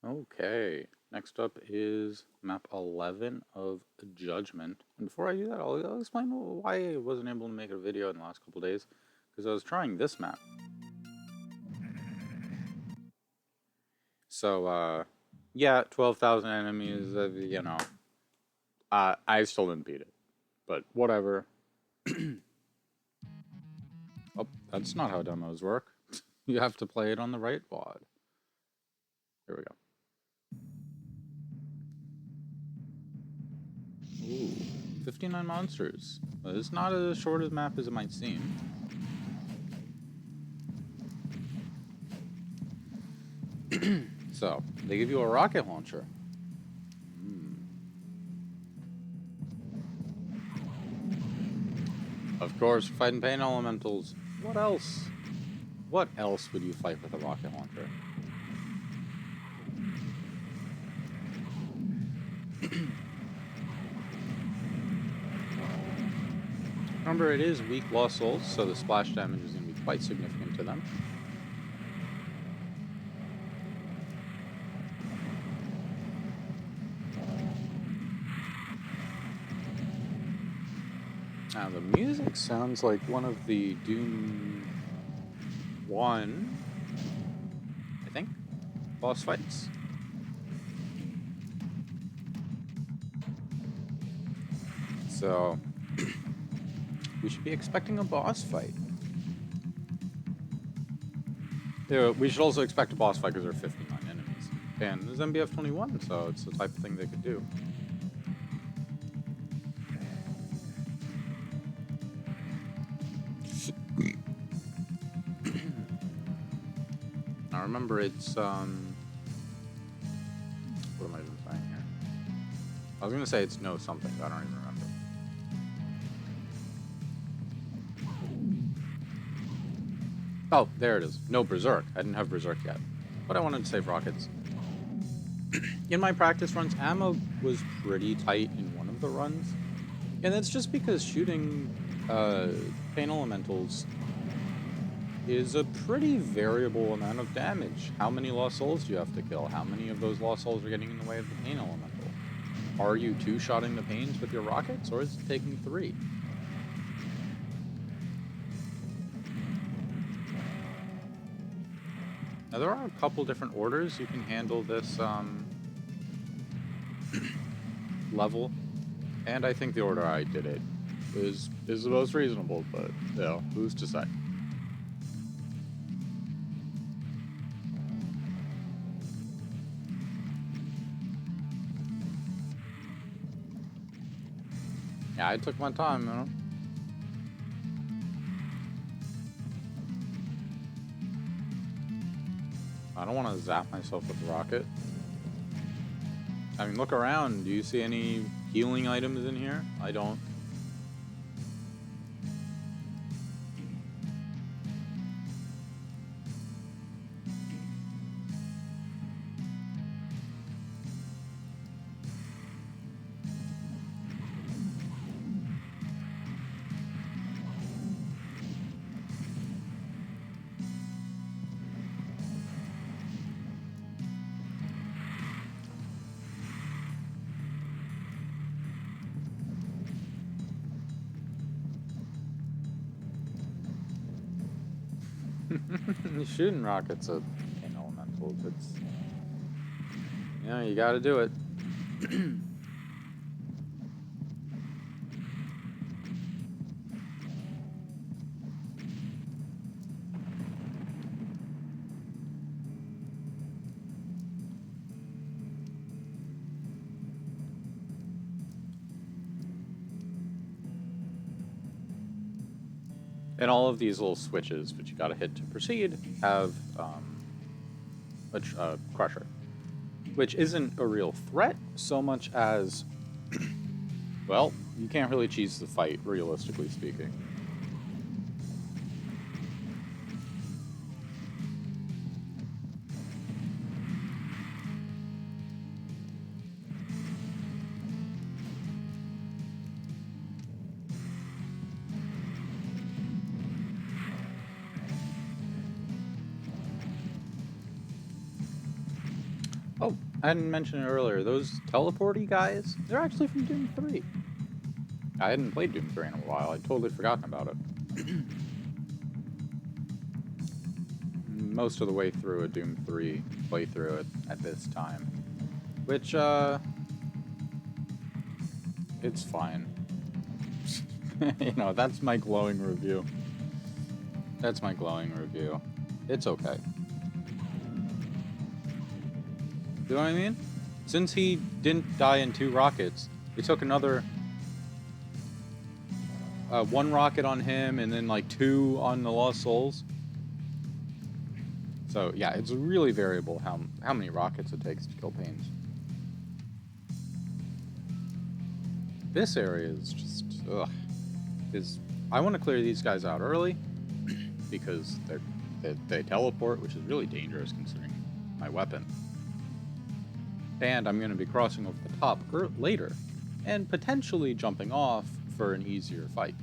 Okay, next up is map 11 of Judgment. And before I do that, I'll explain why I wasn't able to make a video in the last couple days. Because I was trying this map. So, yeah, 12,000 enemies, I still didn't beat it. But whatever. Oh, that's not how demos work. You have to play it on the right VOD. Here we go. Ooh, 59 monsters. It's not as short a map as it might seem. So, they give you a rocket launcher. Of course, fighting pain elementals. What else? What else would you fight with a rocket launcher? Remember, it is weak lost souls, so the splash damage is going to be quite significant to them. Now, the music sounds like one of the Doom 1, I think, boss fights. So, we should be expecting a boss fight. Yeah, we should also expect a boss fight because there are 59 enemies. And there's MBF21, so it's the type of thing they could do. Now remember, it's, what am I even saying here? I was going to say it's no something, but I don't even remember. Oh, there it is. No Berserk. I didn't have Berserk yet. But I wanted to save rockets. In my practice runs, ammo was pretty tight in one of the runs. And that's just because shooting pain elementals is a pretty variable amount of damage. How many lost souls do you have to kill? How many of those lost souls are getting in the way of the pain elemental? Are you two-shotting the pains with your rockets, or is it taking 3? Now, there are a couple different orders you can handle this level, and I think the order I did it is the most reasonable, but, you know, who's to say? Yeah, I took my time, you know? I don't want to zap myself with a rocket. I mean, look around. Do you see any healing items in here? I don't. Shooting rockets at pain elementals, it's... Yeah, you gotta do it. And all of these little switches, which you gotta hit to proceed, have a crusher. Which isn't a real threat so much as, well, you can't really cheese the fight, realistically speaking. Oh, I hadn't mentioned it earlier. Those teleporty guys, they're actually from Doom 3. I hadn't played Doom 3 in a while. I'd totally forgotten about it. Most of the way through a Doom 3 playthrough at this time. Which, it's fine. You know, that's my glowing review. That's my glowing review. It's okay. You know what I mean? Since he didn't die in 2 rockets, it took another 1 rocket on him and then like 2 on the Lost Souls. So yeah, it's really variable how many rockets it takes to kill Pains. This area is just ugh. I want to clear these guys out early because they teleport, which is really dangerous considering my weapon. And I'm going to be crossing over the top later and potentially jumping off for an easier fight.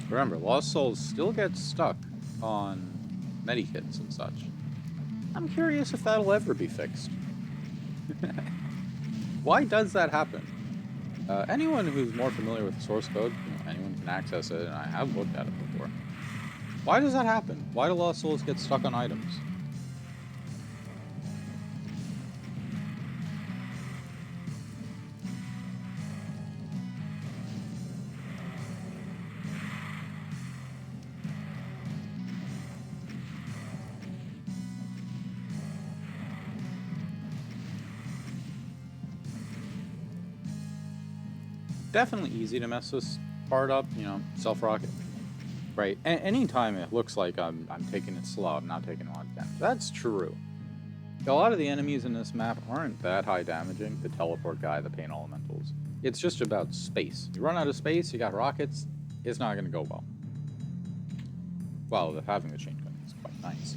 Remember, Lost Souls still get stuck on medikits and such. I'm curious if that'll ever be fixed. Why does that happen? Anyone who's more familiar with the source code, anyone can access it, and I have looked at it before. Why does that happen? Why do Lost Souls get stuck on items? Definitely easy to mess this part up, self-rocket. Right, anytime it looks like I'm taking it slow, I'm not taking a lot of damage. That's true. A lot of the enemies in this map aren't that high damaging. The teleport guy, the pain elementals. It's just about space. You run out of space, you got rockets, it's not going to go well. Well, having the chain gun is quite nice.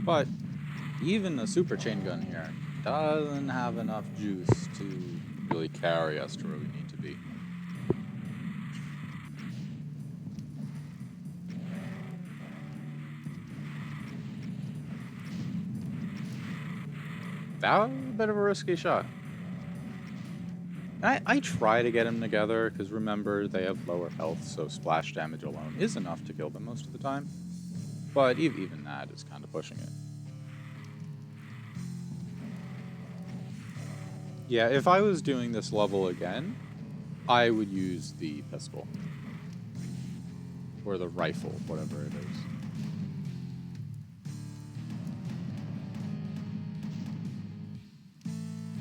But even the super chain gun here doesn't have enough juice to really carry us to where we need to be. That was a bit of a risky shot. I try to get them together, because remember, they have lower health, so splash damage alone is enough to kill them most of the time. But even that is kind of pushing it. Yeah, if I was doing this level again, I would use the pistol. Or the rifle, whatever it is.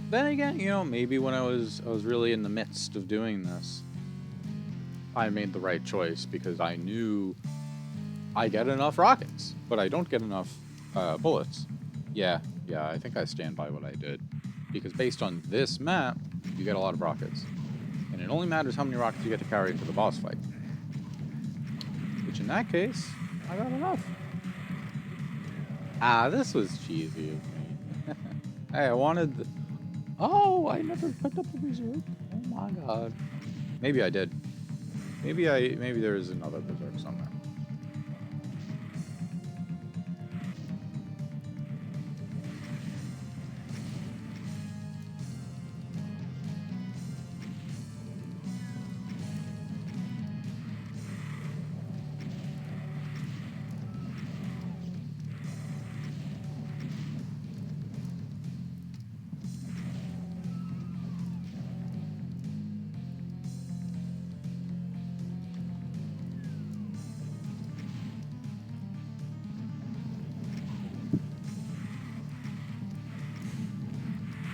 Then again, maybe when I was really in the midst of doing this, I made the right choice because I knew I get enough rockets, but I don't get enough bullets. Yeah, I think I stand by what I did. Because based on this map, you get a lot of rockets. And it only matters how many rockets you get to carry into the boss fight. Which in that case, I got enough. This was cheesy of me. Hey, I wanted the... Oh, I never picked up the berserk. Oh my god. Maybe I did. Maybe there is another berserk somewhere.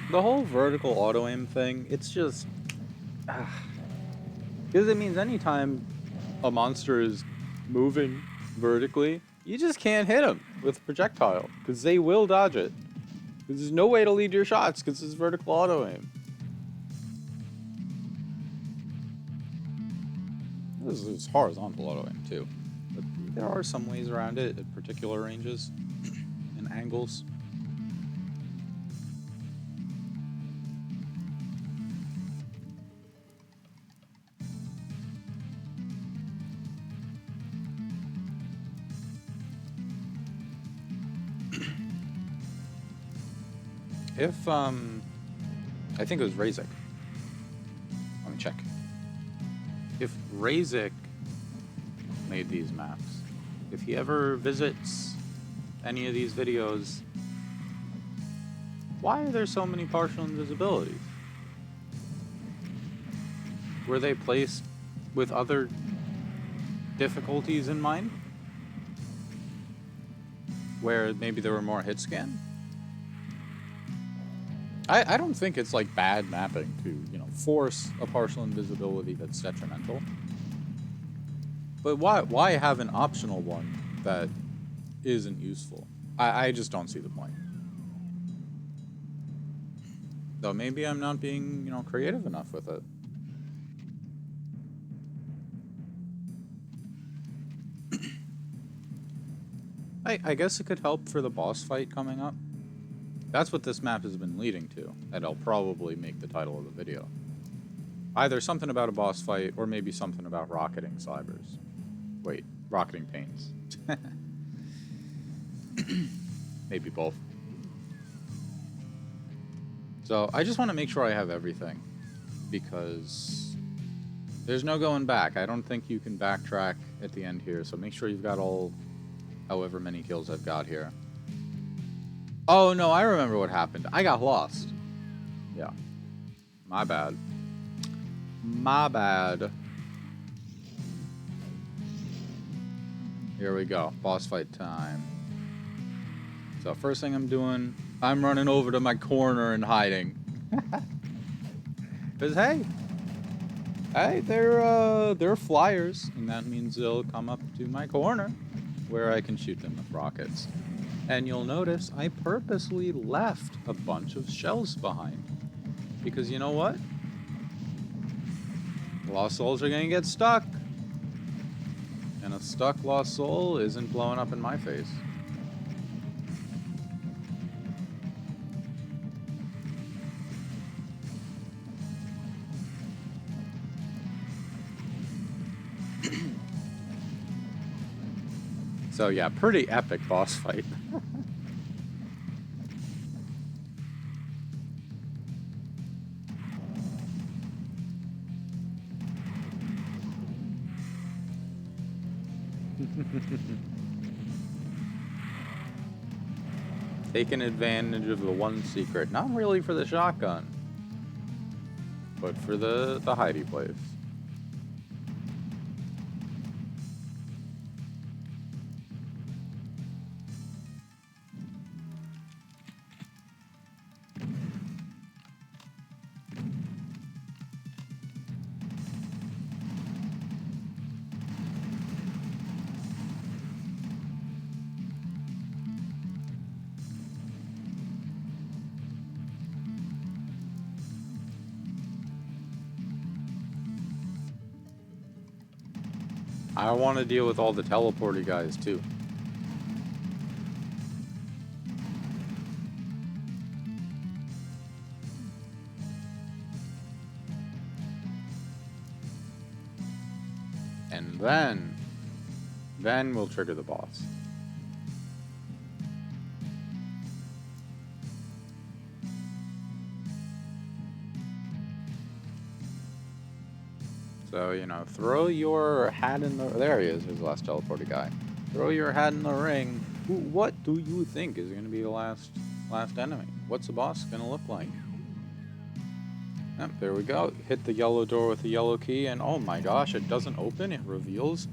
The whole vertical auto-aim thing, it's just... Because it means anytime a monster is moving vertically, you just can't hit them with a projectile, because they will dodge it. Because there's no way to lead your shots, because it's vertical auto-aim. This is horizontal auto-aim, too. But There are some ways around it at particular ranges and angles. If, I think it was Razik. Let me check. If Razik made these maps, if he ever visits any of these videos, why are there so many partial invisibilities? Were they placed with other difficulties in mind? Where maybe there were more hit scan? I don't think it's like bad mapping to, you know, force a partial invisibility that's detrimental. But why have an optional one that isn't useful? I just don't see the point. Though maybe I'm not being, you know, creative enough with it. I guess it could help for the boss fight coming up. That's what this map has been leading to, and I'll probably make the title of the video. Either something about a boss fight, or maybe something about rocketing slivers. Wait, rocketing paints. Maybe both. So, I just want to make sure I have everything, because there's no going back. I don't think you can backtrack at the end here, so make sure you've got all, however many kills I've got here. Oh, no, I remember what happened. I got lost. Yeah. My bad. My bad. Here we go. Boss fight time. So, first thing I'm doing, I'm running over to my corner and hiding. Because, hey, they're flyers, and that means they'll come up to my corner, where I can shoot them with rockets. And you'll notice I purposely left a bunch of shells behind. Because you know what? Lost souls are gonna get stuck. And a stuck lost soul isn't blowing up in my face. So yeah, pretty epic boss fight. Taking advantage of the one secret, not really for the shotgun, but for the hidey place. I want to deal with all the teleporty guys too. And then we'll trigger the boss. So, you know, throw your hat in the... There he is. There's the last teleported guy. Throw your hat in the ring. What do you think is going to be the last enemy? What's the boss going to look like? Yep, there we go. Hit the yellow door with the yellow key, and oh my gosh, it doesn't open. It reveals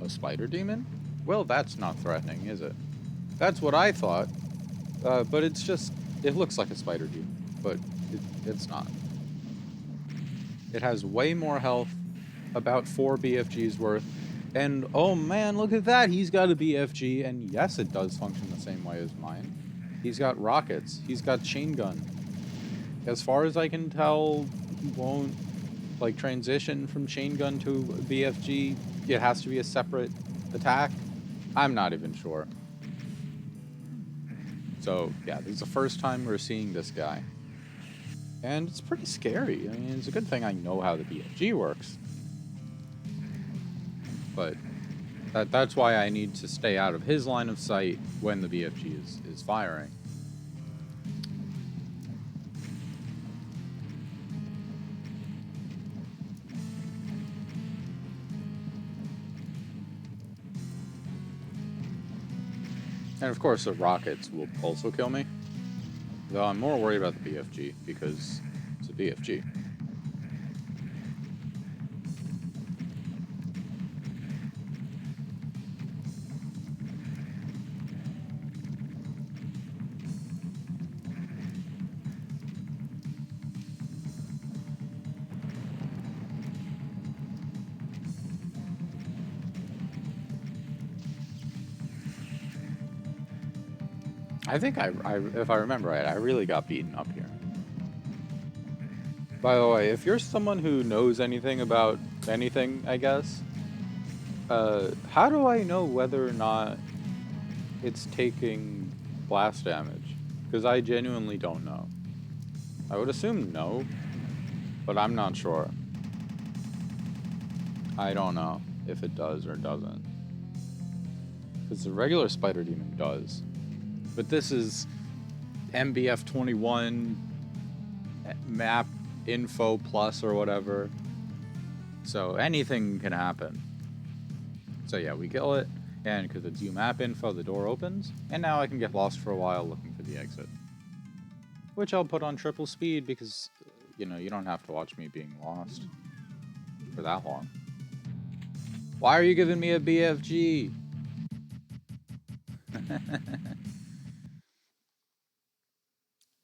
a spider demon? Well, that's not threatening, is it? That's what I thought. But it's just... It looks like a spider demon, but it's not. It has way more health. About 4 BFGs worth. And oh man, look at that. He's got a BFG, and yes, it does function the same way as mine. He's got rockets. He's got chain gun. As far as I can tell, he won't like transition from chain gun to BFG. It has to be a separate attack. I'm not even sure. So, yeah, this is the first time we're seeing this guy. And it's pretty scary. I mean, it's a good thing I know how the BFG works. But that's why I need to stay out of his line of sight when the BFG is firing. And of course, the rockets will also kill me. Though I'm more worried about the BFG because it's a BFG. I think if I remember right, I really got beaten up here. By the way, if you're someone who knows anything about anything, I guess, how do I know whether or not it's taking blast damage? Because I genuinely don't know. I would assume no, but I'm not sure. I don't know if it does or doesn't. Because the regular Spider Demon does. But this is MBF 21 map info plus or whatever. So anything can happen. So yeah, we kill it, and because it's map info, the door opens, and now I can get lost for a while looking for the exit. Which I'll put on triple speed because, you know, you don't have to watch me being lost for that long. Why are you giving me a BFG?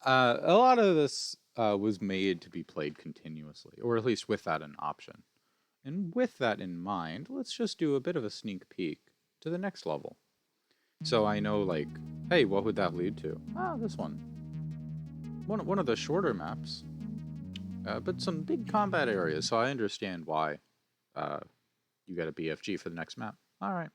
A lot of this was made to be played continuously, or at least with that an option. And with that in mind, let's just do a bit of a sneak peek to the next level. So I know, like, hey, what would that lead to? Ah, this one. One of the shorter maps, but some big combat areas, so I understand why you get a BFG for the next map. All right.